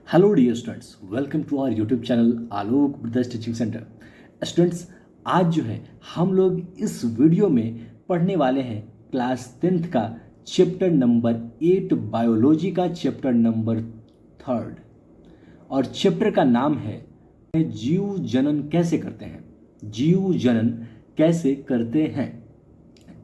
Hello dear students, welcome to our YouTube channel Alok brothers teaching centre. Students, आज जो है हम लोग इस वीडियो में पढ़ने वाले हैं क्लास 10th का चैप्टर नंबर 8 बायोलॉजी का चैप्टर नंबर 3 और चैप्टर का नाम है जीव जनन कैसे करते हैं। जीव जनन कैसे करते हैं।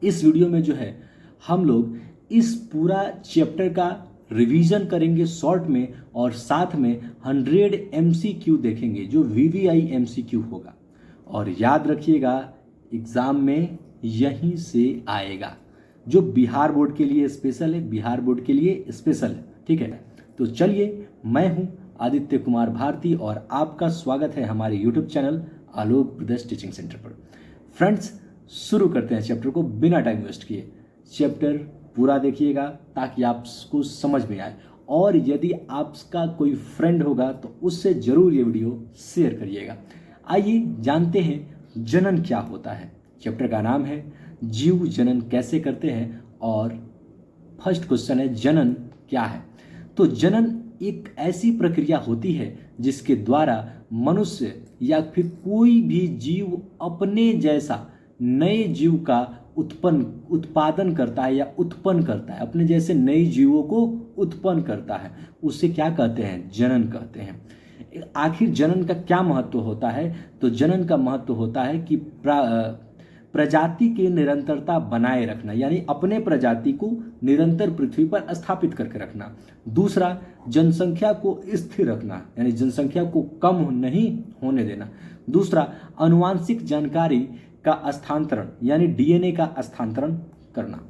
इस वीडियो में जो है हम लोग इस पूरा चैप्टर का रिवीजन करेंगे शॉर्ट में और साथ में 100 MCQ देखेंगे जो VVI MCQ होगा। और याद रखिएगा एग्जाम में यहीं से आएगा, जो बिहार बोर्ड के लिए स्पेशल है, बिहार बोर्ड के लिए स्पेशल है। ठीक है, तो चलिए, मैं हूं आदित्य कुमार भारती और आपका स्वागत है हमारे YouTube channel Alok brothers teaching centre पर। फ्रेंड्स, शुरू करते हैं चैप्टर को बिना टाइम वेस्ट किए। चैप्टर पूरा देखिएगा ताकि आपको समझ में आए, और यदि आपका कोई फ्रेंड होगा तो उससे जरूर ये वीडियो शेयर करिएगा। आइए जानते हैं जनन क्या होता है। चैप्टर का नाम है जीव जनन कैसे करते हैं और फर्स्ट क्वेश्चन है जनन क्या है। तो जनन एक ऐसी प्रक्रिया होती है जिसके द्वारा मनुष्य या फिर कोई भी जीव अपने जैसा नए जीव का उत्पादन करता है या उत्पन्न करता है, अपने जैसे नए जीवों को उत्पन्न करता है, उसे क्या कहते हैं? जनन कहते हैं। आखिर जनन का क्या महत्व होता है? तो जनन का महत्व होता है कि प्रजाति की निरंतरता बनाए रखना, यानी अपने प्रजाति को निरंतर पृथ्वी पर स्थापित करके रखना। दूसरा, जनसंख्या को स्थिर रखना, यानी जनसंख्या को कम नहीं होने देना। दूसरा, आनुवांशिक जानकारी का स्थानांतरण, यानी DNA का स्थानांतरण करना।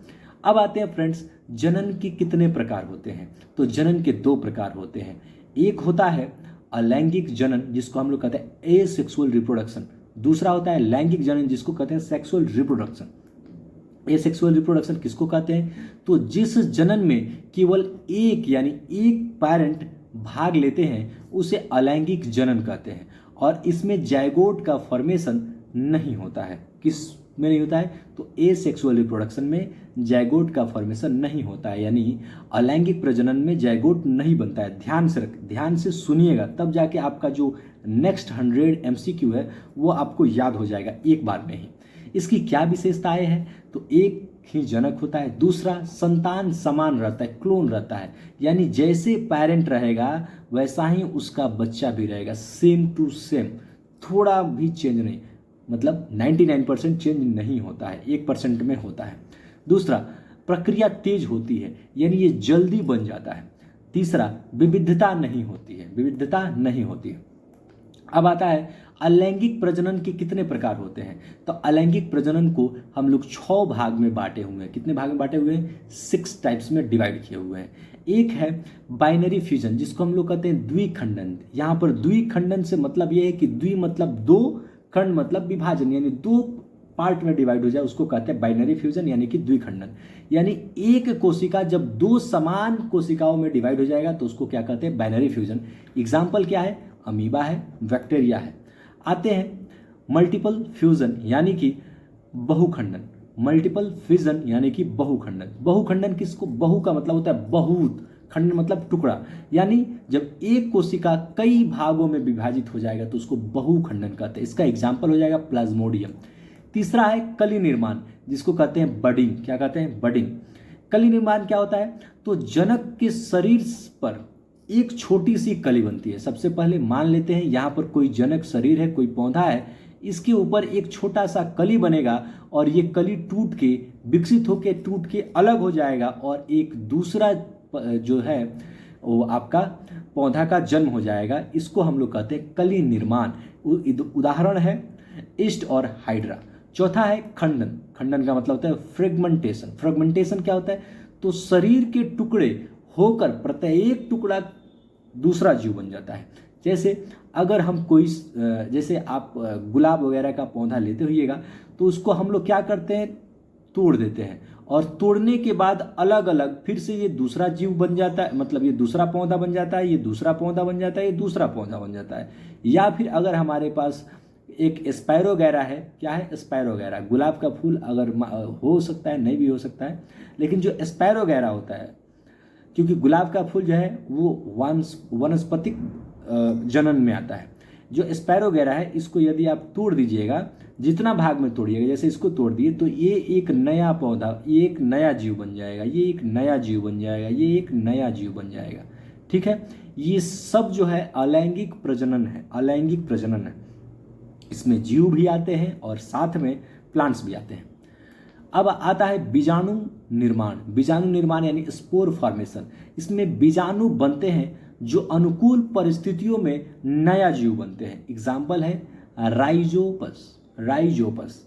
अब आते हैं फ्रेंड्स, जनन के कितने प्रकार होते हैं? तो जनन के 2 प्रकार होते हैं। एक होता है अलैंगिक जनन, जिसको हम लोग कहते हैं एसेक्सुअल रिप्रोडक्शन। दूसरा होता है लैंगिक जनन, जिसको कहते हैं सेक्सुअल रिप्रोडक्शन। एसेक्सुअल रिप्रोडक्शन किसको कहते हैं? तो जिस जनन में केवल एक यानी एक पेरेंट भाग लेते हैं उसे अलैंगिक जनन कहते हैं, और इसमें जाइगोट का फॉर्मेशन नहीं होता है। किस में नहीं होता है? तो एसेक्सुअल रिप्रोडक्शन में जाइगोट का फॉर्मेशन नहीं होता है, यानी अलैंगिक प्रजनन में जाइगोट नहीं बनता है। ध्यान से सुनिएगा, तब जाके आपका जो नेक्स्ट 100 MCQ है वो आपको याद हो जाएगा एक बार में ही। इसकी क्या विशेषताएं हैं? तो एक ही जनक होता है। दूसरा, संतान समान रहता है, क्लोन रहता है, यानी जैसे पेरेंट रहेगा वैसा ही उसका बच्चा भी रहेगा, सेम टू सेम, थोड़ा भी चेंज नहीं, मतलब 99% चेंज नहीं होता है, 1% में होता है। दूसरा, प्रक्रिया तेज होती है, यानी ये जल्दी बन जाता है। तीसरा, विविधता नहीं होती है। अब आता है अलैंगिक प्रजनन के कितने प्रकार होते हैं? तो अलैंगिक प्रजनन को हम लोग 6 भाग में बांटे हुए हैं। कितने भाग में बांटे हुए हैं? 6 टाइप्स में डिवाइड किए हुए हैं। एक है बाइनरी फ्यूजन, जिसको हम लोग कहते हैं द्विखंडन। यहाँ पर द्विखंडन से मतलब ये है कि द्वि मतलब 2, खंड मतलब विभाजन, यानी 2 पार्ट में डिवाइड हो जाए उसको कहते हैं बाइनरी फ्यूजन, यानी कि द्विखंडन। यानी एक कोशिका जब 2 समान कोशिकाओं में डिवाइड हो जाएगा तो उसको क्या कहते हैं? Binary fusion. एग्जाम्पल क्या है? अमीबा है, बैक्टीरिया है। आते हैं मल्टीपल फ्यूजन, यानी कि बहुखंडन। मल्टीपल फ्यूजन यानी कि बहुखंडन। बहुखंडन किसको? बहु का मतलब होता है बहुत, खंड मतलब टुकड़ा, यानी जब एक कोशिका कई भागों में विभाजित हो जाएगा तो उसको बहुखंडन कहते हैं। इसका एग्जाम्पल हो जाएगा प्लाज्मोडियम। तीसरा है कली निर्माण, जिसको कहते हैं बडिंग। क्या कहते हैं? बडिंग। कली निर्माण क्या होता है? तो जनक के शरीर पर एक छोटी सी कली बनती है। सबसे पहले मान लेते हैं यहाँ पर कोई जनक शरीर है, कोई पौधा है, इसके ऊपर एक छोटा सा कली बनेगा और ये कली टूट के, विकसित होकर टूट के अलग हो जाएगा और एक दूसरा जो है वो आपका पौधा का जन्म हो जाएगा। इसको हम लोग कहते हैं कली निर्माण। उदाहरण है ईस्ट और हाइड्रा। चौथा है खंडन। खंडन का मतलब होता है फ्रेगमेंटेशन। फ्रेगमेंटेशन क्या होता है? तो शरीर के टुकड़े होकर प्रत्येक टुकड़ा दूसरा जीव बन जाता है। जैसे अगर हम कोई जैसे आप गुलाब वगैरह का पौधा लेते होइएगा तो उसको हम लोग क्या करते हैं? तोड़ देते हैं, और तोड़ने के बाद अलग अलग फिर से ये दूसरा जीव बन जाता है, मतलब ये दूसरा पौधा बन जाता है, ये दूसरा पौधा बन जाता है, ये दूसरा पौधा बन जाता है। या फिर अगर हमारे पास एक स्पायरोगैरा है। क्या है? स्पायरोगैरा। गुलाब का फूल अगर हो सकता है, नहीं भी हो सकता है, लेकिन जो स्पायरोगैरा होता है क्योंकि गुलाब का फूल जो है वो वानस्पतिक जनन में आता है। जो स्पैरोगेरा है इसको यदि आप तोड़ दीजिएगा, जितना भाग में तोड़िएगा, जैसे इसको तोड़ दिए तो ये एक नया पौधा, ये एक नया जीव बन जाएगा, ये एक नया जीव बन जाएगा, ये एक नया जीव बन जाएगा। ठीक है, ये सब जो है अलैंगिक प्रजनन है, अलैंगिक प्रजनन है। इसमें जीव भी आते हैं और साथ में प्लांट्स भी आते हैं। अब आता है बीजाणु निर्माण। बीजाणु निर्माण यानी स्पोर फॉर्मेशन। इसमें बीजाणु बनते हैं जो अनुकूल परिस्थितियों में नया जीव बनते हैं। एग्जाम्पल है राइजोपस, राइजोपस।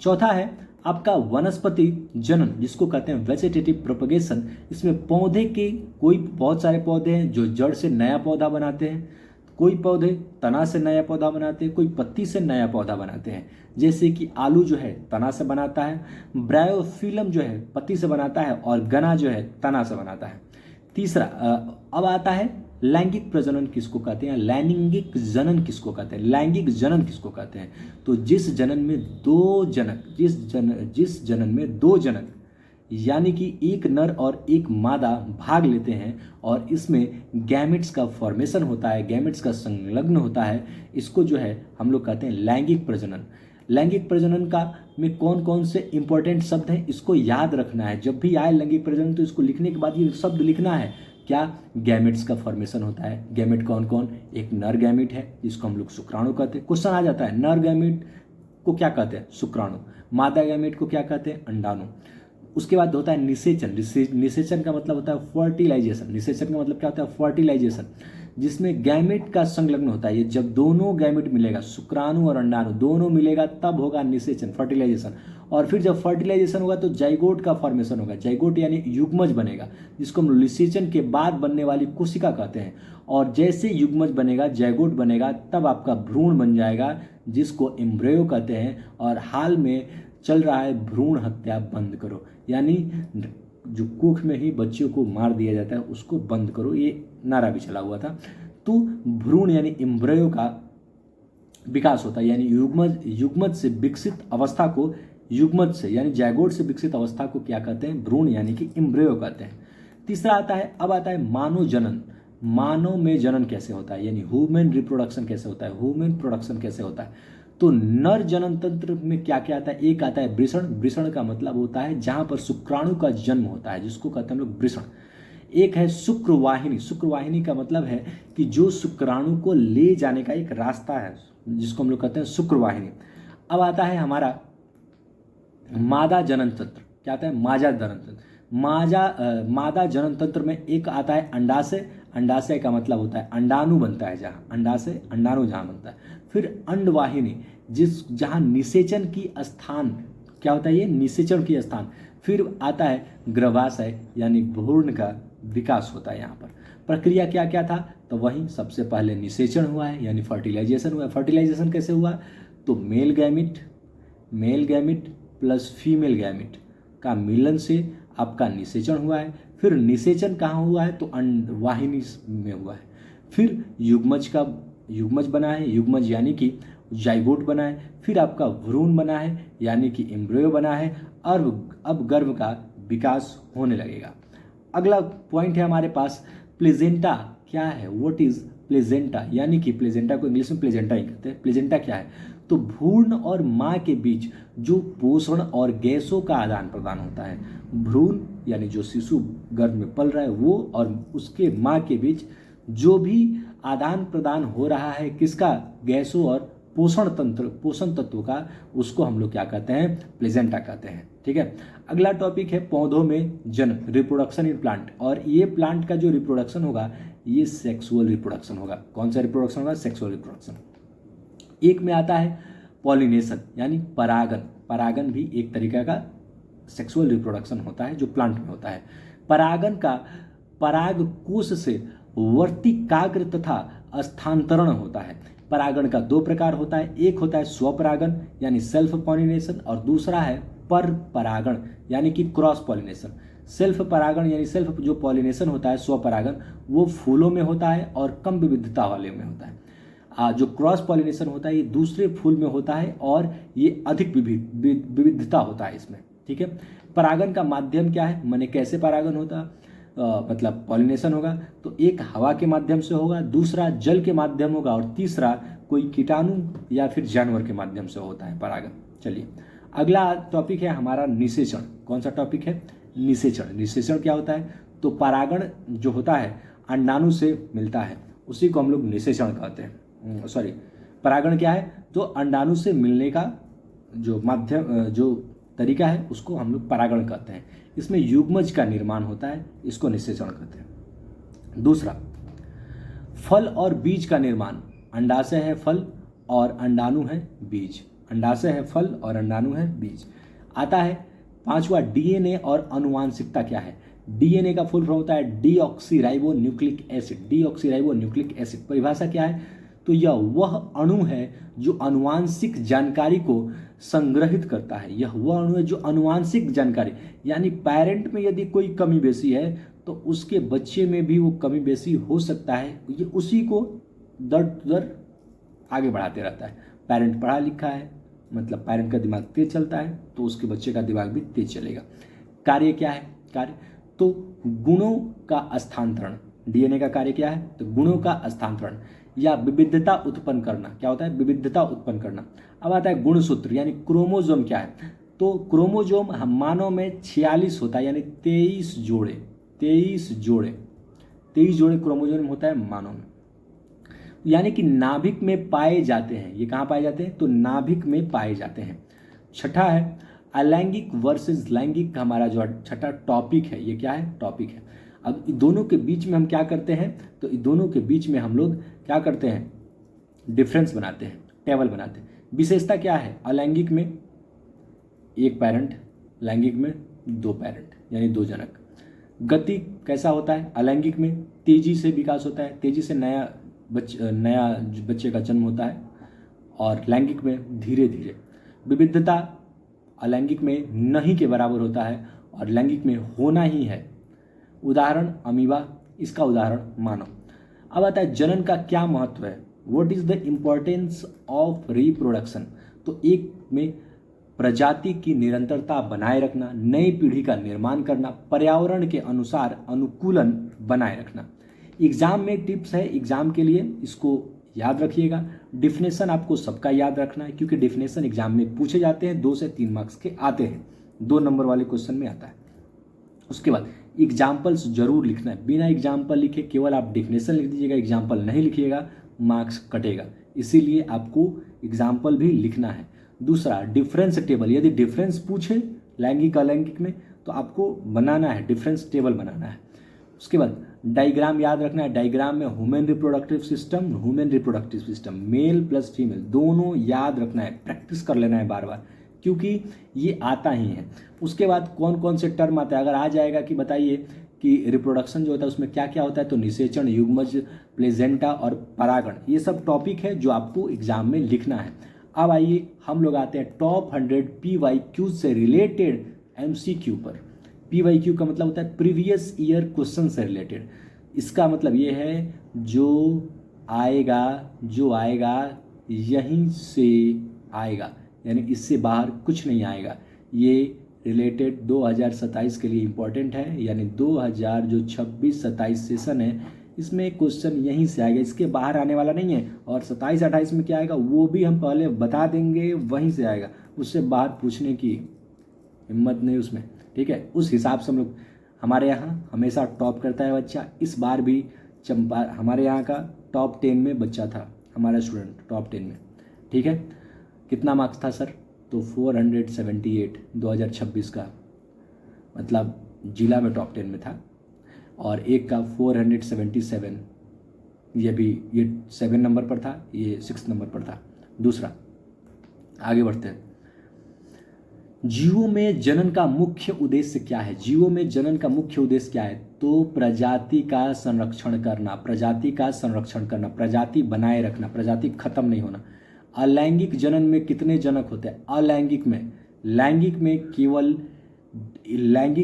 चौथा है आपका वनस्पति जनन, जिसको कहते हैं वेजिटेटिव प्रोपगेशन। इसमें पौधे के कोई बहुत सारे पौधे हैं जो जड़ से नया पौधा बनाते हैं, कोई पौधे तना से नया पौधा बनाते हैं, कोई पत्ती से नया पौधा बनाते हैं। जैसे कि आलू जो है तना से बनाता है, ब्रायोफिलम जो है पत्ती से बनाता है, और गना जो है तना से बनाता है। तीसरा अब आता है लैंगिक प्रजनन किसको कहते हैं, लैंगिक जनन किसको कहते हैं, लैंगिक जनन किसको कहते हैं। तो जिस जनन में दो जनक, जिस जनन में दो जनक यानी कि एक नर और एक मादा भाग लेते हैं और इसमें गैमेट्स का फॉर्मेशन होता है, गैमेट्स का संलग्न होता है, इसको जो है हम लोग कहते हैं लैंगिक प्रजनन। लैंगिक प्रजनन का में कौन कौन से इंपॉर्टेंट शब्द हैं इसको याद रखना है। जब भी आए लैंगिक प्रजनन तो इसको लिखने के बाद ये शब्द लिखना है। क्या, गैमेट्स का फॉर्मेशन होता है। गैमेट कौन कौन, एक नर गैमेट है जिसको हम लोग शुक्राणु कहते हैं, क्वेश्चन आ जाता है नर गैमेट को क्या कहते हैं, शुक्राणु। मादा गैमेट को क्या कहते हैं, अंडाणु। उसके बाद होता है निषेचन। निषेचन का मतलब होता है फर्टिलाइजेशन। निषेचन का मतलब क्या होता है, फर्टिलाइजेशन, जिसमें गैमेट का संलग्न होता है। ये जब दोनों गैमेट मिलेगा, शुक्राणु और अंडाणु दोनों मिलेगा, तब होगा निषेचन, फर्टिलाइजेशन। और फिर जब फर्टिलाइजेशन होगा तो जाइगोट का फॉर्मेशन होगा। जाइगोट यानी युग्मज बनेगा, जिसको हम निषेचन के बाद बनने वाली कोशिका कहते हैं। और जैसे युग्मज बनेगा, जाइगोट बनेगा, तब आपका भ्रूण बन जाएगा, जिसको एम्ब्रियो कहते हैं। और हाल में चल रहा है भ्रूण हत्या बंद करो, यानी जो कुख में ही बच्चों को मार दिया जाता है उसको बंद करो, ये नारा भी चला हुआ था। तो भ्रूण यानी एम्ब्रियो का विकास होता है, यानी युग्मज से विकसित अवस्था को, युग्मज से यानी जाइगोट से विकसित अवस्था को क्या कहते हैं, भ्रूण यानी कि एम्ब्रियो कहते हैं। तीसरा आता है, अब आता है मानव जनन। मानव में जनन कैसे होता है, यानी ह्यूमन रिप्रोडक्शन कैसे होता है, ह्यूमन प्रोडक्शन कैसे होता है। तो नर जनन तंत्र में क्या क्या आता है, एक आता है वृषण। वृषण का मतलब होता है जहां पर शुक्राणु का जन्म होता है, जिसको कहते हैं हम लोग वृषण। एक है शुक्रवाहिनी। शुक्रवाहिनी का मतलब है कि जो शुक्राणु को ले जाने का एक रास्ता है, जिसको हम लोग कहते हैं शुक्रवाहिनी। अब आता है हमारा मादा जनन तंत्र। क्या आता है, मादा जनन तंत्र। मादा जनन तंत्र में एक आता है अंडाशय। अंडाशय का मतलब होता है अंडाणु बनता है जहाँ, अंडाशय अंडाणु जहाँ बनता है। फिर अंडवाहिनी, जहाँ निषेचन की स्थान, क्या होता है ये, निषेचन की स्थान। फिर आता है गर्भाशय, यानी भ्रूण का विकास होता है। यहाँ पर प्रक्रिया क्या क्या था, तो वही सबसे पहले निषेचन हुआ है, यानी फर्टिलाइजेशन हुआ है। फर्टिलाइजेशन कैसे हुआ, तो male gamete plus female gamete का मिलन से आपका निषेचन हुआ है। फिर निषेचन कहाँ हुआ है, तो अंडवाहिनी में हुआ है। फिर युग्मज बना है, युग्मज यानी कि जाइगोट बना है। फिर आपका भ्रूण बना है, यानी कि एम्ब्रियो बना है। और अब गर्भ का विकास होने लगेगा। अगला पॉइंट है हमारे पास प्लेजेंटा। क्या है, व्हाट इज प्लेजेंटा, यानी कि प्लेजेंटा को इंग्लिश में प्लेजेंटा ही कहते हैं। प्लेजेंटा क्या है, तो भ्रूण और माँ के बीच जो पोषण और गैसों का आदान प्रदान होता है। भ्रूण यानी जो शिशु गर्भ में पल रहा है वो, और उसके माँ के बीच जो भी आदान प्रदान हो रहा है किसका, गैसों और पोषण तत्व का, उसको हम लोग क्या कहते हैं, प्लेजेंटा कहते हैं। ठीक है, अगला टॉपिक है पौधों में जन्म, रिप्रोडक्शन इन प्लांट। और ये प्लांट का जो रिप्रोडक्शन होगा ये सेक्सुअल रिप्रोडक्शन होगा। कौन सा रिप्रोडक्शन होगा, सेक्सुअल रिप्रोडक्शन। एक में आता है पॉलिनेशन, यानी परागन। परागन भी एक तरीका का सेक्सुअल रिप्रोडक्शन होता है जो प्लांट में होता है। परागन का पराग कोश से वर्तिकाग्र तथा स्थानांतरण होता है। परागन का दो प्रकार होता है, एक होता है स्वपरागन यानी सेल्फ पॉलिनेशन, और दूसरा है पर परागण यानी कि क्रॉस पॉलिनेशन। सेल्फ परागण यानी सेल्फ जो पॉलिनेशन होता है, स्वपरागन, वो फूलों में होता है और कम विविधता वाले में होता है। जो क्रॉस पॉलिनेशन होता है ये दूसरे फूल में होता है और ये अधिक विविधता होता है इसमें। ठीक है, परागन का माध्यम क्या है, माने कैसे परागन होता है, मतलब पॉलिनेशन होगा तो एक हवा के माध्यम से होगा, दूसरा जल के माध्यम होगा और तीसरा कोई कीटाणु या फिर जानवर के माध्यम से होता है परागण। चलिए अगला टॉपिक है हमारा निषेचन। कौन सा टॉपिक है? निषेचन। निषेचन क्या होता है? तो परागण जो होता है अंडाणु से मिलता है, उसी को हम लोग निषेचन कहते हैं। सॉरी, परागण क्या है? तो अंडाणु से मिलने का जो माध्यम जो तरीका है उसको हम लोग परागण कहते हैं। इसमें युग्मज का निर्माण होता है, इसको निषेचन कहते हैं। दूसरा, फल और बीज का निर्माण। अंडाशय है फल और अंडाणु है बीज। अंडाशय है फल और अंडाणु है बीज। आता है पांचवा, डीएनए और आनुवांशिकता क्या है? डीएनए का फुल फॉर्म होता है deoxyribonucleic acid. Deoxyribonucleic acid परिभाषा क्या है? तो यह वह अणु है जो आनुवांशिक जानकारी को संग्रहित करता है। यह वह अणु है जो आनुवांशिक जानकारी, यानी पेरेंट में यदि कोई कमी बेसी है तो उसके बच्चे में भी वो कमी बेसी हो सकता है। ये उसी को दर दर आगे बढ़ाते रहता है। पेरेंट पढ़ा लिखा है, मतलब पेरेंट का दिमाग तेज चलता है तो उसके बच्चे का दिमाग भी तेज चलेगा। कार्य क्या है? कार्य तो गुणों का स्थानांतरण। डीएनए का कार्य क्या है? तो गुणों का स्थानांतरण या विविधता उत्पन्न करना। क्या होता है? विविधता उत्पन्न करना। अब आता है गुणसूत्र, यानी क्रोमोजोम क्या है? तो क्रोमोजोम हम मानव में 46 होता है, यानी 23 जोड़े 23 जोड़े क्रोमोजोम होता है मानव में, यानी कि नाभिक में पाए जाते हैं। ये कहाँ पाए जाते हैं? तो नाभिक में पाए जाते हैं। छठा है अलैंगिक वर्सेस लैंगिक। हमारा जो छठा टॉपिक है, ये क्या है? टॉपिक है। अब इन दोनों के बीच में हम क्या करते हैं? तो इन दोनों के बीच में हम लोग क्या करते हैं? डिफरेंस बनाते हैं, टेबल बनाते हैं। विशेषता क्या है? अलैंगिक में एक पेरेंट, लैंगिक में दो पेरेंट, यानी दो जनक। गति कैसा होता है? अलैंगिक में तेजी से विकास होता है, तेजी से नया बच्चे का जन्म होता है, और लैंगिक में धीरे धीरे। विविधता अलैंगिक में नहीं के बराबर होता है और लैंगिक में होना ही है। उदाहरण अमीबा, इसका उदाहरण मानव। अब आता है जनन का क्या महत्व है? What is the importance of reproduction. तो एक में प्रजाति की निरंतरता बनाए रखना, नई पीढ़ी का निर्माण करना, पर्यावरण के अनुसार अनुकूलन बनाए रखना। एग्जाम में टिप्स है, एग्जाम के लिए इसको याद रखिएगा। डिफिनेशन आपको सबका याद रखना है, क्योंकि डिफिनेशन एग्जाम में पूछे जाते हैं, 2 से 3 मार्क्स के आते हैं, 2 नंबर वाले क्वेश्चन में आता है। उसके बाद एग्जाम्पल्स जरूर लिखना है, बिना एग्जाम्पल लिखे केवल आप डिफिनेशन लिख दीजिएगा, एग्जाम्पल नहीं लिखिएगा मार्क्स कटेगा, इसीलिए आपको एग्जाम्पल भी लिखना है। दूसरा डिफरेंस टेबल, यदि डिफरेंस पूछे लैंगिक अलैंगिक में तो आपको बनाना है, डिफरेंस टेबल बनाना है। उसके बाद डायग्राम याद रखना है। डायग्राम में human reproductive system, male plus female दोनों याद रखना है, प्रैक्टिस कर लेना है बार बार, क्योंकि ये आता ही है। उसके बाद कौन कौन से टर्म आता है, अगर आ जाएगा कि बताइए कि रिप्रोडक्शन जो होता है उसमें क्या क्या होता है, तो निषेचन, युग्मज, प्लेजेंटा और परागण, ये सब टॉपिक है जो आपको एग्जाम में लिखना है। अब आइए हम लोग आते हैं टॉप 100 PYQ से रिलेटेड MCQ पर। PYQ का मतलब होता है प्रीवियस ईयर क्वेश्चन से रिलेटेड। इसका मतलब ये है जो आएगा यहीं से आएगा, यानी इससे बाहर कुछ नहीं आएगा। ये रिलेटेड 2027 के लिए इम्पोर्टेंट है, यानी 2026-27 सेशन है, इसमें क्वेश्चन यहीं से आएगा, इसके बाहर आने वाला नहीं है। और 27-28 में क्या आएगा वो भी हम पहले बता देंगे, वहीं से आएगा, उससे बाहर पूछने की हिम्मत नहीं उसमें, ठीक है। उस हिसाब से हम लोग, हमारे यहाँ हमेशा टॉप करता है बच्चा। इस बार भी हमारे यहाँ का टॉप 10 में बच्चा था, हमारा स्टूडेंट टॉप 10 में, ठीक है। कितना मार्क्स था सर? तो 478 2026 का, मतलब जिला में टॉप 10 में था। और एक का 477, ये 7 नंबर पर था, ये 6 नंबर पर था। दूसरा, आगे बढ़ते हैं। जीवों में जनन का मुख्य उद्देश्य क्या है? जीवों में जनन का मुख्य उद्देश्य क्या है? तो प्रजाति का संरक्षण करना, प्रजाति बनाए रखना, प्रजाति खत्म नहीं होना। अलैंगिक जनन में कितने जनक होते हैं? अलैंगिक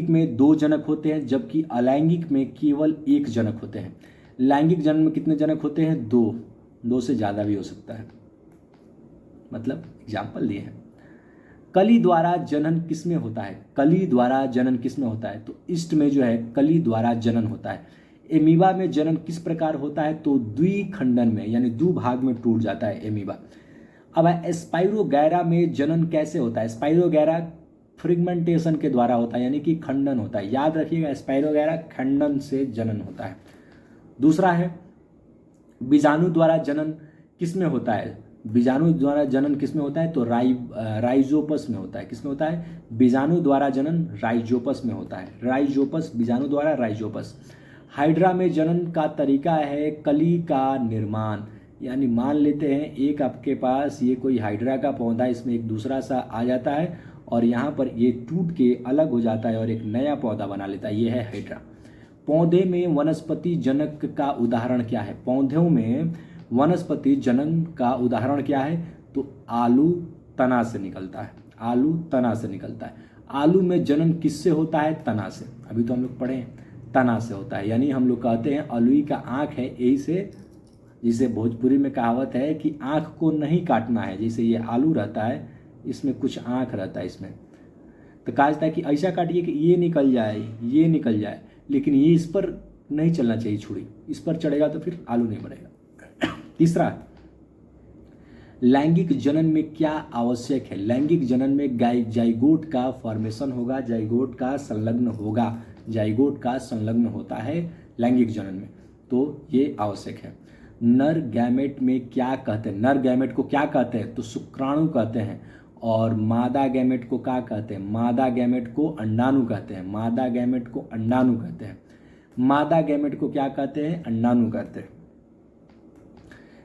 में 2 जनक होते हैं, जबकि अलैंगिक में केवल 1 जनक होते हैं। लैंगिक जनन में कितने जनक होते हैं? 2 से ज़्यादा भी हो सकता है, मतलब एग्जाम्पल दिए हैं। कली द्वारा जनन किसमें होता है? कली द्वारा जनन किसमें होता है? तो ईस्ट में जो है कली द्वारा जनन होता है। एमीबा में जनन किस प्रकार होता है? तो द्विखंडन में, यानी दो भाग में टूट जाता है एमीबा। अब स्पाइरोगैरा में जनन कैसे होता है? स्पाइरोगैरा फ्रिगमेंटेशन के द्वारा होता है, यानी कि खंडन होता है। याद रखिएगा, स्पाइरोगैरा खंडन से जनन होता है। दूसरा है बीजाणु द्वारा जनन किसमें होता है? बीजाणु द्वारा जनन किसमें होता है? तो राइजोपस में होता है। किसमें होता है? बीजाणु द्वारा जनन राइजोपस में होता है। राइजोपस, बीजाणु द्वारा राइजोपस। हाइड्रा में जनन का तरीका है कली का निर्माण, यानी मान लेते हैं एक आपके पास ये कोई हाइड्रा का पौधा, इसमें एक दूसरा सा आ जाता है और यहाँ पर ये टूट के अलग हो जाता है और एक नया पौधा बना लेता है, ये है हाइड्रा। पौधे में वनस्पति जनक का उदाहरण क्या है? पौधों में वनस्पति जनन का उदाहरण क्या है? तो आलू तना से निकलता है। आलू तना से निकलता है। आलू में जनन किससे होता है? तना से। अभी तो हम लोग पढ़े हैं, तना से होता है। यानी हम लोग कहते हैं अलुई का आँख है, यही से, जिसे भोजपुरी में कहावत है कि आँख को नहीं काटना है। जैसे ये आलू रहता है, इसमें कुछ आँख रहता है इसमें, तो कहा जाता है कि ऐसा काटिए कि ये निकल जाए, ये निकल जाए, लेकिन ये इस पर नहीं चलना चाहिए छुरी, इस पर चढ़ेगा तो फिर आलू नहीं बनेगा। तीसरा, लैंगिक जनन में क्या आवश्यक है? लैंगिक जनन में जाइगोट का फॉर्मेशन होगा, जाइगोट का संलग्न होगा, जाइगोट का संलग्न होता है लैंगिक जनन में, तो ये आवश्यक है। नर गैमेट में क्या कहते हैं? नर गैमेट को क्या कहते हैं? तो शुक्राणु कहते हैं। और मादा गैमेट को क्या कहते हैं? मादा गैमेट को अंडाणु कहते हैं। मादा गैमेट को अंडाणु कहते हैं। मादा गैमेट को क्या कहते हैं? अंडाणु कहते हैं।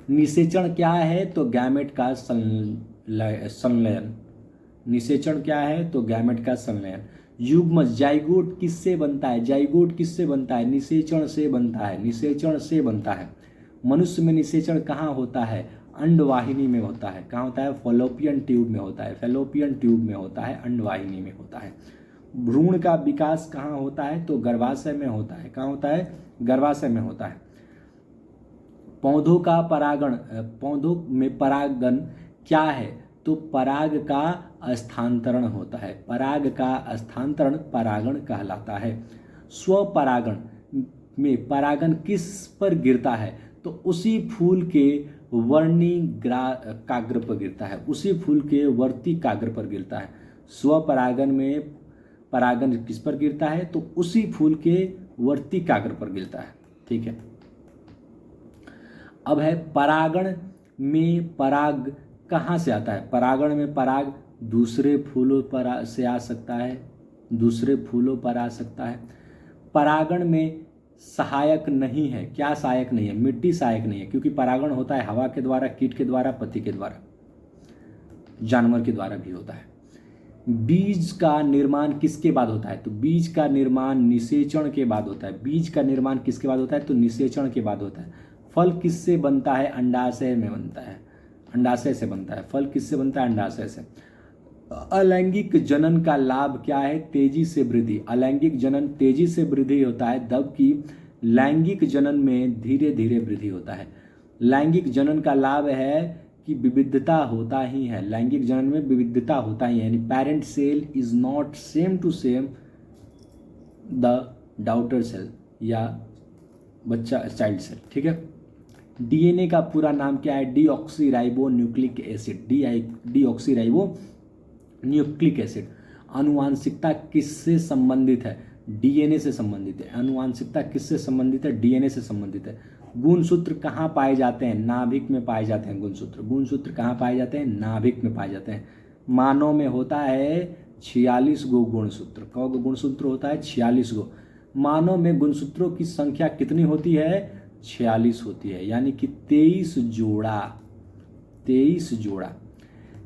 निषेचन क्या है? तो गैमेट का संलयन। निषेचन क्या है? तो गैमेट का संलयन। युग्मज जाइगोट किससे बनता है? जाइगोट किससे बनता है? निषेचन से बनता है। निषेचन से बनता है। मनुष्य में निषेचन कहाँ होता है? अंडवाहिनी में होता है। कहाँ होता है? फैलोपियन ट्यूब में होता है। फैलोपियन ट्यूब में होता है, अंडवाहिनी में होता है। भ्रूण का विकास कहाँ होता है? तो गर्भाशय में होता है। कहाँ होता है? गर्भाशय में होता है। पौधों का परागण, पौधों में परागण क्या है? तो पराग का स्थानांतरण होता है। पराग का स्थानांतरण परागण कहलाता है। स्वपरागण में परागण किस पर गिरता है? तो उसी फूल के वर्णी काग्र पर गिरता है। उसी फूल के वर्ती काग्र पर गिरता है। स्वपरागण में परागण किस पर गिरता है? तो उसी फूल के वर्ती काग्र पर गिरता है। ठीक है। अब है परागण में पराग कहाँ से आता है? परागण में पराग दूसरे फूलों पर से आ सकता है, दूसरे फूलों पर आ सकता है। परागण में सहायक नहीं है। क्या सहायक नहीं है? मिट्टी सहायक नहीं है, क्योंकि परागण होता है हवा के द्वारा, कीट के द्वारा, पत्ती के द्वारा, जानवर के द्वारा भी होता है। बीज का निर्माण किसके बाद होता है? तो बीज का निर्माण निषेचन के बाद होता है। बीज का निर्माण किसके बाद होता है? तो निषेचन के बाद होता है। फल किससे बनता है? अंडाशय में बनता है। अंडाशय से बनता है। फल किससे बनता है? अंडाशय से। अलैंगिक जनन का लाभ क्या है? तेजी से वृद्धि। अलैंगिक जनन तेजी से वृद्धि होता है, जबकि लैंगिक जनन में धीरे धीरे वृद्धि होता है। लैंगिक जनन का लाभ है कि विविधता होता ही है। लैंगिक जनन में विविधता होता ही है, यानी parent cell is not same to same the daughter cell या बच्चा चाइल्ड सेल। ठीक है। डीएनए का पूरा नाम क्या है? Deoxyribonucleic acid. Deoxyribonucleic acid. आनुवांशिकता किससे संबंधित है? डीएनए से संबंधित है। आनुवांशिकता किससे संबंधित है? डीएनए से संबंधित है। गुणसूत्र कहाँ पाए जाते हैं? नाभिक में पाए जाते हैं गुणसूत्र। गुणसूत्र कहाँ पाए जाते हैं? नाभिक में पाए जाते हैं। मानव में होता है 46 गो गुणसूत्र। कौ गो गुणसूत्र होता है? 46 गो। मानव में गुणसूत्रों की संख्या कितनी होती है? 46 होती है, यानी कि 23 जोड़ा। 23 जोड़ा।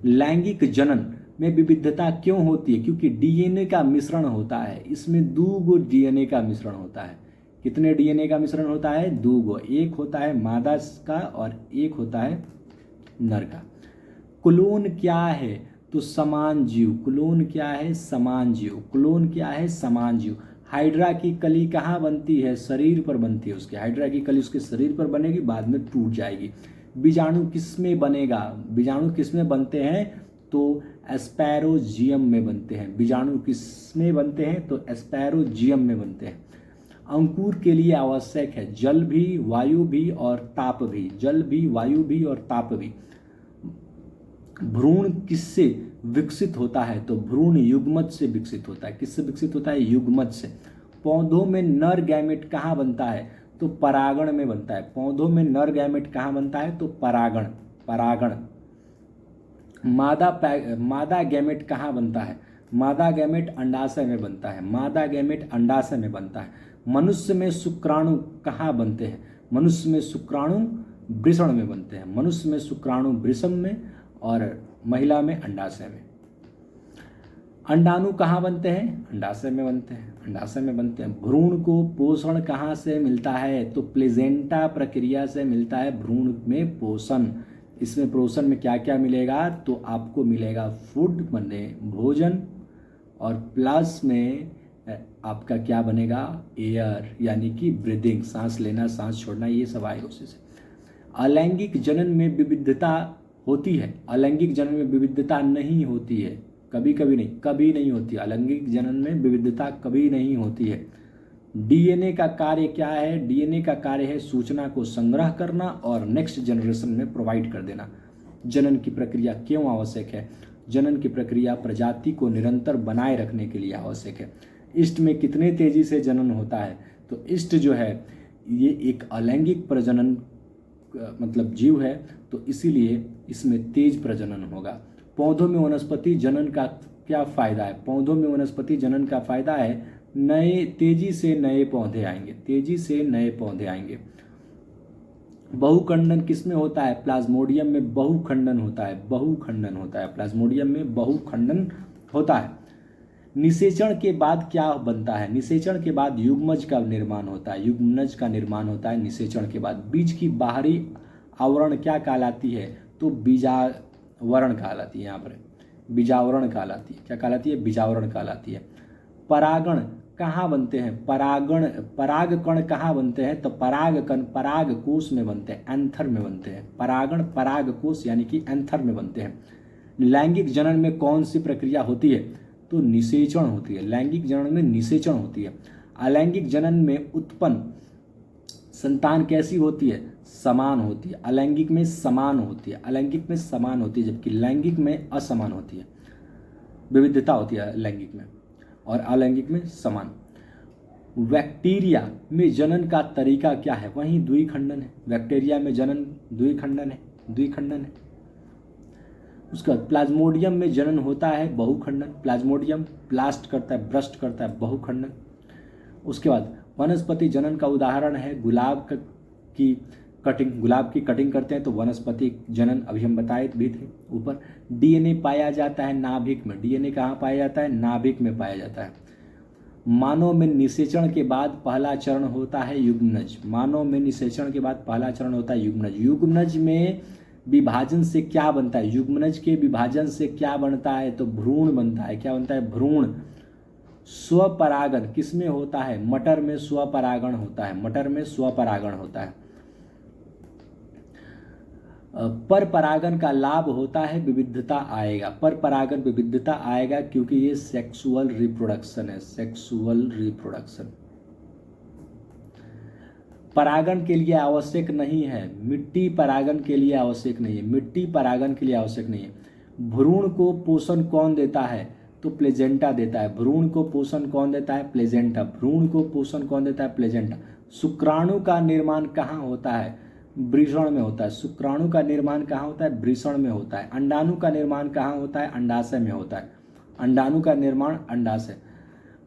लैंगिक जनन में विविधता क्यों होती है? क्योंकि डीएनए का मिश्रण होता है। इसमें 2 गो डीएनए का मिश्रण होता है। कितने डीएनए का मिश्रण होता है? 2 गो। एक होता है मादा का और एक होता है नर का। क्लोन क्या है? तो समान जीव। क्लोन क्या है? समान जीव। क्लोन क्या है? समान जीव। हाइड्रा की कली कहाँ बनती है? शरीर पर बनती है उसके। हाइड्रा की कली उसके शरीर पर बनेगी, बाद में टूट जाएगी। बीजाणु किस में बनेगा? बीजाणु किस में बनते हैं? तो एस्पैरोजियम में बनते हैं। बीजाणु किस में बनते हैं? तो एस्पैरोजियम में बनते हैं। अंकुर के लिए आवश्यक है जल भी, वायु भी और ताप भी। जल भी, वायु भी और ताप भी। भ्रूण किससे विकसित होता है? तो भ्रूण युग्मज से विकसित होता है। किससे विकसित होता है? युग्मज से। पौधों में नर गैमेट कहाँ बनता है? तो परागण में बनता है। पौधों में नर गैमेट कहाँ बनता है? तो परागण। मादा गैमेट कहाँ बनता है? मादा गैमेट अंडाशय में बनता है। मादा गैमेट अंडाशय में बनता है। मनुष्य में शुक्राणु कहाँ बनते हैं? मनुष्य में शुक्राणु वृषण में बनते हैं। मनुष्य में शुक्राणु वृषण में और महिला में अंडाशय में। अंडाणु कहाँ बनते हैं? अंडाशय में बनते हैं। अंडाशय में बनते हैं। भ्रूण को पोषण कहाँ से मिलता है? तो प्लेजेंटा प्रक्रिया से मिलता है भ्रूण में पोषण। इसमें पोषण में क्या क्या मिलेगा? तो आपको मिलेगा फूड बने भोजन, और प्लस में आपका क्या बनेगा? एयर, यानी कि ब्रीदिंग, सांस लेना सांस छोड़ना, ये सब आएगा उसी से। अलैंगिक जनन में विविधता होती है? अलैंगिक जनन में विविधता नहीं होती है। कभी नहीं होती। अलैंगिक जनन में विविधता कभी नहीं होती है। डीएनए का कार्य क्या है? डीएनए का कार्य है सूचना को संग्रह करना और नेक्स्ट जनरेशन में प्रोवाइड कर देना। जनन की प्रक्रिया क्यों आवश्यक है? जनन की प्रक्रिया प्रजाति को निरंतर बनाए रखने के लिए आवश्यक है। ईस्ट में कितने तेजी से जनन होता है? तो ईस्ट जो है ये एक अलैंगिक प्रजनन मतलब जीव है, तो इसीलिए इसमें तेज प्रजनन होगा। पौधों में वनस्पति जनन का क्या फायदा है? पौधों में वनस्पति जनन का फायदा है तेजी से नए पौधे आएंगे। तेजी से नए पौधे आएंगे। बहुखंडन किसमें होता है? प्लाज्मोडियम में बहुखंडन होता है। बहुखंडन होता है प्लाज्मोडियम में बहुखंडन होता है। निषेचन के बाद क्या बनता है? निषेचन के बाद युग्मज का निर्माण होता है। युग्मज का निर्माण होता है निषेचन के बाद। बीज की बाहरी आवरण क्या कहलाती है? तो बीजावरण कहलाती है। यहाँ पर बीजावरण कहलाती है। क्या कहलाती है? बीजावरण कहलाती है। परागण कहाँ बनते हैं? परागकण कहाँ बनते हैं? तो परागकण परागकोश में बनते हैं, एंथर में बनते हैं। परागण परागकोश यानी कि एंथर में बनते हैं। लैंगिक जनन में कौन सी प्रक्रिया होती है? तो निषेचन होती है। लैंगिक जनन में निषेचन होती है। अलैंगिक जनन में उत्पन्न संतान कैसी होती है? समान होती है। अलैंगिक में समान होती है। अलैंगिक में समान होती है, जबकि लैंगिक में असमान होती है। विविधता होती है लैंगिक में और अलैंगिक में समान। बैक्टीरिया में जनन का तरीका क्या है? वहीं द्विखंडन है। बैक्टीरिया में जनन द्विखंडन है। उसका प्लाज्मोडियम में जनन होता है बहुखंडन। प्लाज्मोडियम ब्लास्ट करता है, ब्रस्ट करता है, बहुखंडन। उसके बाद वनस्पति जनन का उदाहरण है गुलाब की कटिंग। गुलाब की कटिंग करते हैं तो वनस्पति जनन, अभी हम बताए भी थे ऊपर। डीएनए पाया जाता है नाभिक में। डीएनए कहाँ पाया जाता है? नाभिक में पाया जाता है। मानव में निषेचन के बाद पहला चरण होता है युग्मनज। मानव में निषेचन के बाद पहला चरण होता है युग्मनज। युग्मनज में विभाजन से क्या बनता है? युग्मनज के विभाजन से क्या बनता है? तो भ्रूण बनता है। क्या बनता है? भ्रूण। स्वपरागण किसमें होता है? मटर में स्वपरागण होता है। मटर में स्वपरागण होता है। पर परागण का लाभ होता है विविधता आएगा। पर परागण विविधता आएगा क्योंकि ये सेक्सुअल रिप्रोडक्शन है। सेक्सुअल रिप्रोडक्शन परागण के लिए आवश्यक नहीं है। मिट्टी परागण के लिए आवश्यक नहीं है। मिट्टी परागण के लिए आवश्यक नहीं है। भ्रूण को पोषण कौन देता है? तो प्लेजेंटा देता है। भ्रूण को पोषण कौन देता है? प्लेजेंटा। भ्रूण को पोषण कौन देता है? प्लेजेंटा। शुक्राणु का निर्माण कहाँ होता है? वृषण में होता है। शुक्राणु का निर्माण कहाँ होता है? वृषण में होता है। अंडाणु का निर्माण कहाँ होता है? अंडाशय में होता है। अंडाणु का निर्माण अंडाशय।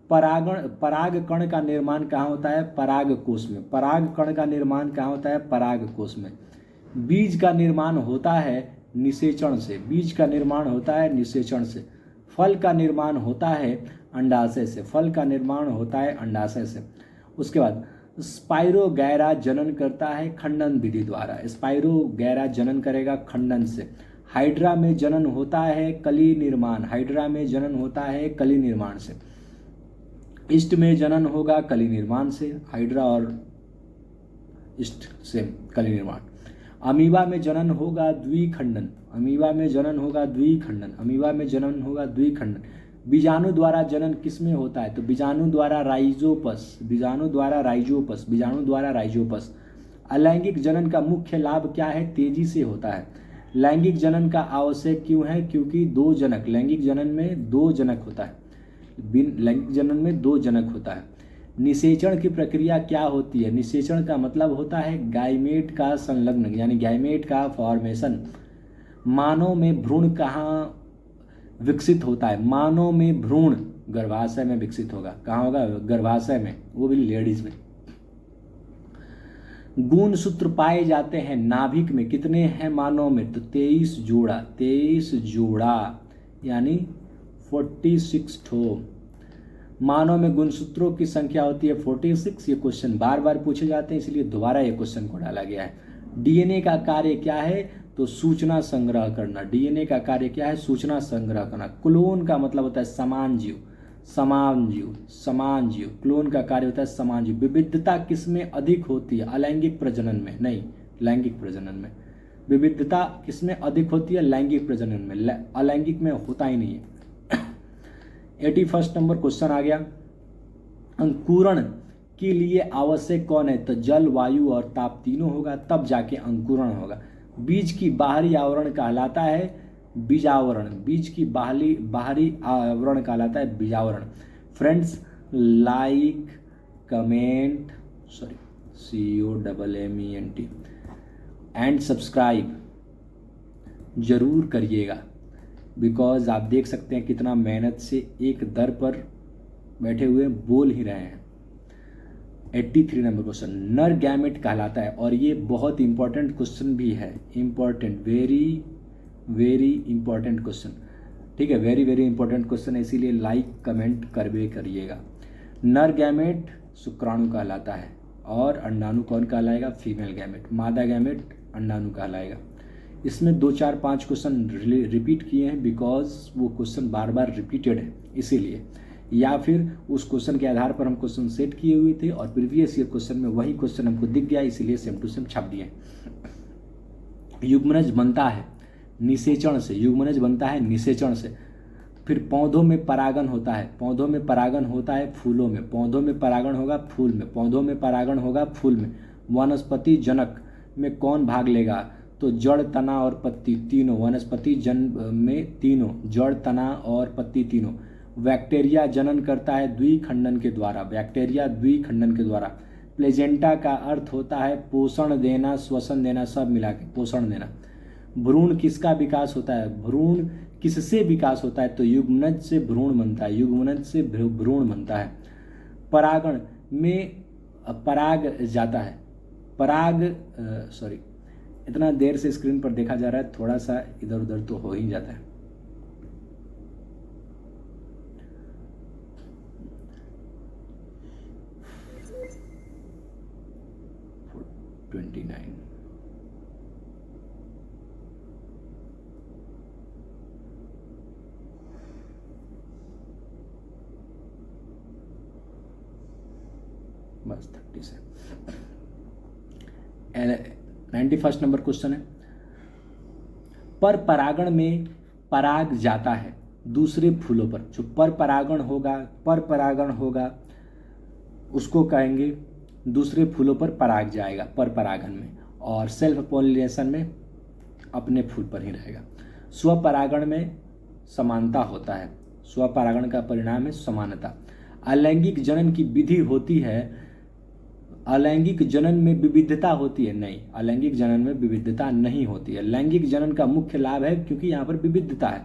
परागकण का निर्माण कहाँ होता है? परागकोश में। परागकण का निर्माण कहाँ होता है? परागकोश में। बीज का निर्माण होता है निषेचन से। बीज का निर्माण होता है निषेचन से। फल का निर्माण होता है अंडाशय से। फल का निर्माण होता है अंडाशय से। उसके बाद स्पाइरोगैरा जनन करता है खंडन विधि द्वारा। स्पाइरोगैरा जनन करेगा खंडन से। हाइड्रा में जनन होता है कली निर्माण। हाइड्रा में जनन होता है कली निर्माण से। ईस्ट में जनन होगा कली निर्माण से। हाइड्रा और ईस्ट से कली निर्माण। अमीबा में जनन होगा द्विखंडन, अमीबा में जनन होगा द्विखंडन, अमीबा में जनन होगा द्विखंडन। बीजाणु द्वारा जनन किस में होता है? तो बीजाणु द्वारा राइजोपस, बीजाणु द्वारा राइजोपस, बीजाणु द्वारा राइजोपस। अलैंगिक जनन का मुख्य लाभ क्या है? तेजी से होता है। लैंगिक जनन का आवश्यक क्यों है? क्योंकि दो जनक, लैंगिक जनन में दो जनक होता है, लैंगिक जनन में दो जनक होता है। निषेचन की प्रक्रिया क्या होती है? निषेचन का मतलब होता है गाइमेट का संलग्न, यानी गाइमेट का फॉर्मेशन। मानव में भ्रूण कहाँ विकसित होता है? मानव में भ्रूण गर्भाशय में विकसित होगा। कहाँ होगा? गर्भाशय में, वो भी लेडीज में। गुणसूत्र पाए जाते हैं नाभिक में, कितने हैं मानव में? तो 23 जोड़ा, 23 जोड़ा यानी 46 ठो। मानव में गुणसूत्रों की संख्या होती है 46। ये क्वेश्चन बार बार पूछे जाते हैं, इसलिए दोबारा ये क्वेश्चन को डाला गया है। डीएनए का कार्य क्या है? तो सूचना संग्रह करना। डीएनए का कार्य क्या है? सूचना संग्रह करना। क्लोन का मतलब होता है समान जीव, समान जीव, समान जीव। क्लोन का कार्य होता है समान जीव। विविधता किसमें अधिक होती है? अलैंगिक प्रजनन में नहीं, लैंगिक प्रजनन में। विविधता किसमें अधिक होती है? लैंगिक प्रजनन में, अलैंगिक में होता ही नहीं है। 81 नंबर क्वेश्चन आ गया। अंकुरण के लिए आवश्यक कौन है? तो जल, वायु और ताप तीनों होगा, तब जाके अंकुरण होगा। बीज की बाहरी आवरण कहलाता है बीजावरण, बीज की बाहरी आवरण कहलाता है बीजावरण। Friends, like, comment, COMMENT and subscribe जरूर करिएगा, बिकॉज आप देख सकते हैं कितना मेहनत से एक दर पर बैठे हुए बोल ही रहे हैं। 83 नंबर क्वेश्चन, नर गैमेट कहलाता है, और ये बहुत इंपॉर्टेंट क्वेश्चन भी है, important, very very important question. ठीक है, वेरी वेरी इंपॉर्टेंट क्वेश्चन है, इसीलिए लाइक कमेंट करवे करिएगा। नर गैमेट शुक्राणु कहलाता है, और अंडाणु कौन कहलाएगा? Female gamete. मादा गैमेट अंडाणु कहलाएगा। इसमें 2 4 5 क्वेश्चन रिपीट किए हैं, बिकॉज वो क्वेश्चन बार बार रिपीटेड है इसीलिए, या फिर उस क्वेश्चन के आधार पर हम क्वेश्चन सेट किए हुए थे और प्रीवियस ईयर क्वेश्चन में वही क्वेश्चन हमको दिख गया, इसीलिए सेम टू सेम छाप दिए। युग्मनज बनता है निषेचन से, युग्मनज बनता है निषेचन से। फिर पौधों में परागण होता है, पौधों में परागण होता है फूलों में, पौधों में परागण होगा फूल में, पौधों में परागण होगा फूल में। वनस्पति जनक में कौन भाग लेगा? तो जड़, तना और पत्ती तीनों, वनस्पति जन में तीनों, जड़, तना और पत्ती तीनों। बैक्टीरिया जनन करता है द्विखंडन के द्वारा, बैक्टीरिया द्विखंडन के द्वारा। प्लेजेंटा का अर्थ होता है पोषण देना, श्वसन देना, सब मिला के पोषण देना। भ्रूण किसका विकास होता है? भ्रूण किससे विकास होता है? तो युग्मनज से भ्रूण बनता है, युग्मनज से भ्रूण बनता है। परागण में पराग जाता है, इतना देर से स्क्रीन पर देखा जा रहा है, थोड़ा सा इधर उधर तो हो ही जाता है। बस 30 से 91 नंबर क्वेश्चन है। पर परागण में पराग जाता है दूसरे फूलों पर, जो पर परागण होगा उसको कहेंगे दूसरे फूलों पर पराग जाएगा पर परागण में, और सेल्फ पॉलिनेशन में अपने फूल पर ही रहेगा। स्वपरागण में समानता होता है, स्वपरागण का परिणाम है समानता। अलैंगिक जनन की विधि होती है, अलैंगिक जनन में विविधता होती है? नहीं, अलैंगिक जनन में विविधता नहीं होती है। लैंगिक जनन का मुख्य लाभ है क्योंकि यहाँ पर विविधता है।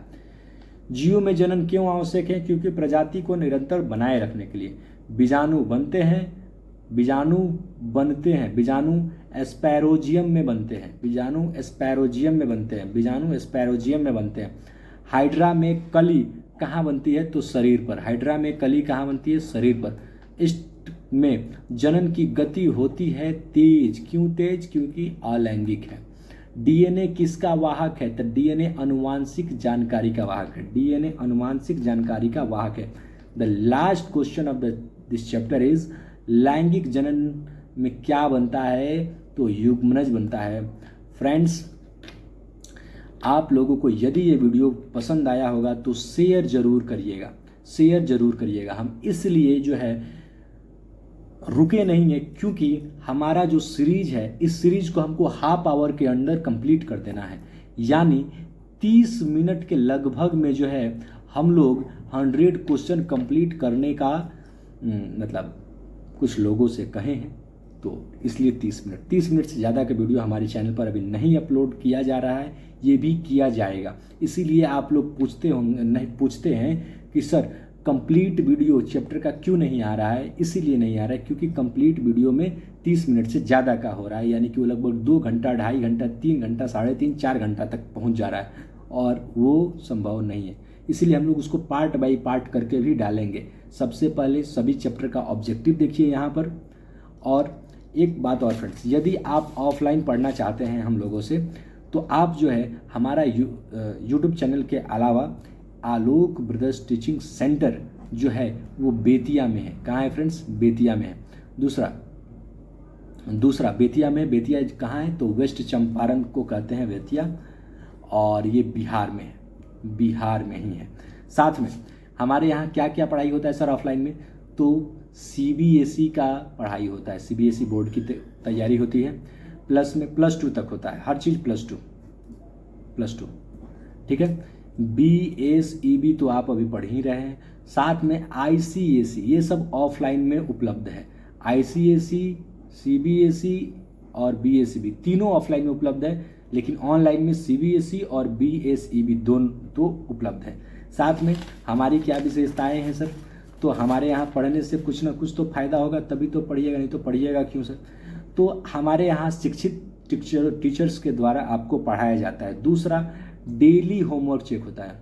जीवों में जनन क्यों आवश्यक है? क्योंकि प्रजाति को निरंतर बनाए रखने के लिए। बीजाणु बनते हैं, बीजाणु एस्पैरोजियम में बनते हैं, बीजाणु एस्पैरोजियम में बनते हैं। हाइड्रा में कली कहाँ बनती है? तो शरीर पर। हाइड्रा में कली कहाँ बनती है? शरीर पर। इस में जनन की गति होती है तेज। क्यों तेज? क्योंकि अलैंगिक है। डीएनए किसका वाहक है? तो डीएनए अनुवांशिक जानकारी का वाहक है, डीएनए अनुवांशिक जानकारी का वाहक है। The last question of this chapter is, लैंगिक जनन में क्या बनता है? तो युग्मनज बनता है। फ्रेंड्स, आप लोगों को यदि ये वीडियो पसंद आया होगा तो शेयर ज़रूर करिएगा, शेयर ज़रूर करिएगा। हम इसलिए जो है रुके नहीं है, क्योंकि हमारा जो सीरीज है, इस सीरीज को हमको हाफ आवर के अंदर कंप्लीट कर देना है। यानी 30 मिनट के लगभग में जो है हम लोग 100 क्वेश्चन कंप्लीट करने का मतलब कुछ लोगों से कहे हैं, तो इसलिए 30 मिनट से ज़्यादा का वीडियो हमारे चैनल पर अभी नहीं अपलोड किया जा रहा है, ये भी किया जाएगा। इसीलिए आप लोग पूछते हैं कि सर कंप्लीट वीडियो चैप्टर का क्यों नहीं आ रहा है। इसीलिए नहीं आ रहा है क्योंकि कंप्लीट वीडियो में 30 मिनट से ज़्यादा का हो रहा है, यानी कि वो लगभग 2 घंटा, 2.5 घंटा, 3 घंटा, 3.5, 4 घंटा तक पहुंच जा रहा है, और वो संभव नहीं है। इसीलिए हम लोग उसको पार्ट बाय पार्ट करके भी डालेंगे। सबसे पहले सभी चैप्टर का ऑब्जेक्टिव देखिए यहाँ पर। और एक बात और फ्रेंड्स, यदि आप ऑफलाइन पढ़ना चाहते हैं हम लोगों से, तो आप जो है हमारा यूट्यूब चैनल के अलावा आलोक ब्रदर्स टीचिंग सेंटर जो है वो बेतिया में है। कहाँ है फ्रेंड्स? बेतिया में है। दूसरा बेतिया में। बेतिया कहाँ है? तो वेस्ट चंपारण को कहते हैं बेतिया, और ये बिहार में है, बिहार में ही है। साथ में हमारे यहाँ क्या क्या पढ़ाई होता है सर ऑफलाइन में? तो CBSE का पढ़ाई होता है, CBSE बोर्ड की तैयारी होती है। प्लस में +2 तक होता है, हर चीज़ +2, ठीक है। BSEB तो आप अभी पढ़ ही रहे हैं। साथ में ICSE, ये सब ऑफलाइन में उपलब्ध है। ICSE, CBSE और BSEB तीनों ऑफलाइन में उपलब्ध है, लेकिन ऑनलाइन में CBSE और BSEB दोनों तो उपलब्ध है। साथ में हमारी क्या विशेषताएं हैं सर? तो हमारे यहाँ पढ़ने से कुछ ना कुछ तो फायदा होगा, तभी तो पढ़िएगा, नहीं तो पढ़िएगा क्यों सर? तो हमारे यहाँ शिक्षित टीचर्स के द्वारा आपको पढ़ाया जाता है। दूसरा, डेली होमवर्क चेक होता है।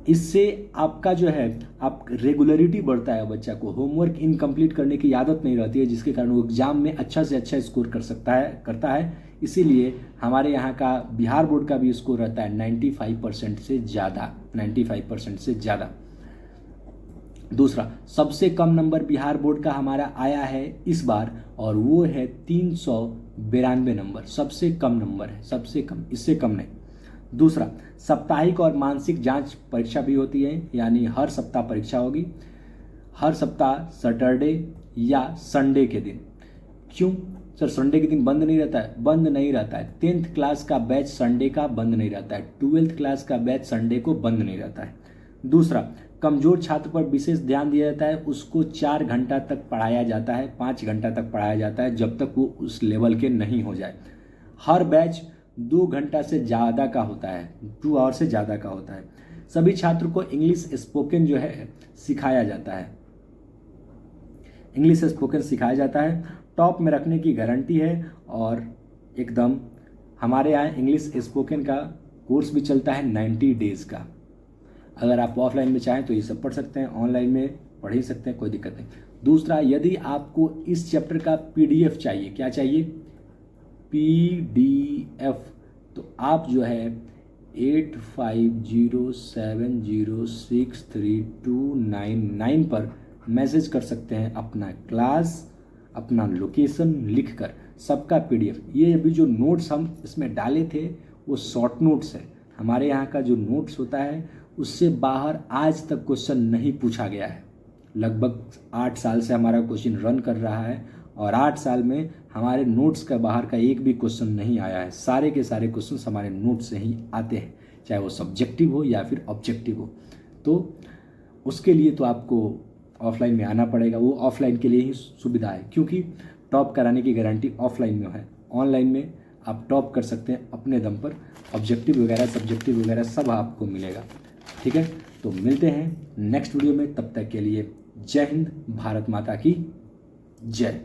इससे आपका जो है आप रेगुलरिटी बढ़ता है, बच्चा को होमवर्क इनकम्प्लीट करने की आदत नहीं रहती है, जिसके कारण वो एग्जाम में अच्छा से अच्छा स्कोर करता है। इसीलिए हमारे यहाँ का बिहार बोर्ड का भी स्कोर रहता है 95% से ज़्यादा। दूसरा, सबसे कम नंबर बिहार बोर्ड का हमारा आया है इस बार, और वो है 392 नंबर। सबसे कम नंबर है, सबसे कम, इससे कम नहीं। दूसरा, साप्ताहिक और मानसिक जांच परीक्षा भी होती है, यानी हर सप्ताह परीक्षा होगी, हर सप्ताह सैटरडे या संडे के दिन। क्यों सर संडे के दिन बंद नहीं रहता है? बंद नहीं रहता है। 10th क्लास का बैच संडे का बंद नहीं रहता है, 12th क्लास का बैच संडे को बंद नहीं रहता है। दूसरा, कमजोर छात्र पर विशेष ध्यान दिया जाता है, उसको 4 घंटा तक पढ़ाया जाता है, 5 घंटा तक पढ़ाया जाता है, जब तक वो उस लेवल के नहीं हो जाए। हर बैच 2 घंटा से ज़्यादा का होता है, 2 आवर से ज़्यादा का होता है। सभी छात्र को इंग्लिश स्पोकन जो है सिखाया जाता है, इंग्लिश स्पोकन सिखाया जाता है। टॉप में रखने की गारंटी है, और एकदम हमारे यहाँ इंग्लिश स्पोकन का कोर्स भी चलता है 90 डेज़ का। अगर आप ऑफलाइन में चाहें तो ये सब पढ़ सकते हैं, ऑनलाइन में पढ़ ही सकते हैं, कोई दिक्कत नहीं। दूसरा, यदि आपको इस चैप्टर का PDF चाहिए, क्या चाहिए? PDF, तो आप जो है 8507063299 पर मैसेज कर सकते हैं, अपना क्लास, अपना लोकेशन लिखकर, सबका PDF। ये अभी जो नोट्स हम इसमें डाले थे वो शॉर्ट नोट्स है। हमारे यहाँ का जो नोट्स होता है उससे बाहर आज तक क्वेश्चन नहीं पूछा गया है। लगभग 8 साल से हमारा क्वेश्चन रन कर रहा है, और 8 साल में हमारे नोट्स का बाहर का एक भी क्वेश्चन नहीं आया है। सारे के सारे क्वेश्चन हमारे नोट से ही आते हैं, चाहे वो सब्जेक्टिव हो या फिर ऑब्जेक्टिव हो। तो उसके लिए तो आपको ऑफलाइन में आना पड़ेगा, वो ऑफलाइन के लिए ही सुविधा है, क्योंकि टॉप कराने की गारंटी ऑफलाइन में है। ऑनलाइन में आप टॉप कर सकते हैं अपने दम पर, ऑब्जेक्टिव वगैरह सब्जेक्टिव वगैरह सब आपको मिलेगा, ठीक है। तो मिलते हैं नेक्स्ट वीडियो में, तब तक के लिए जय हिंद, भारत माता की जय।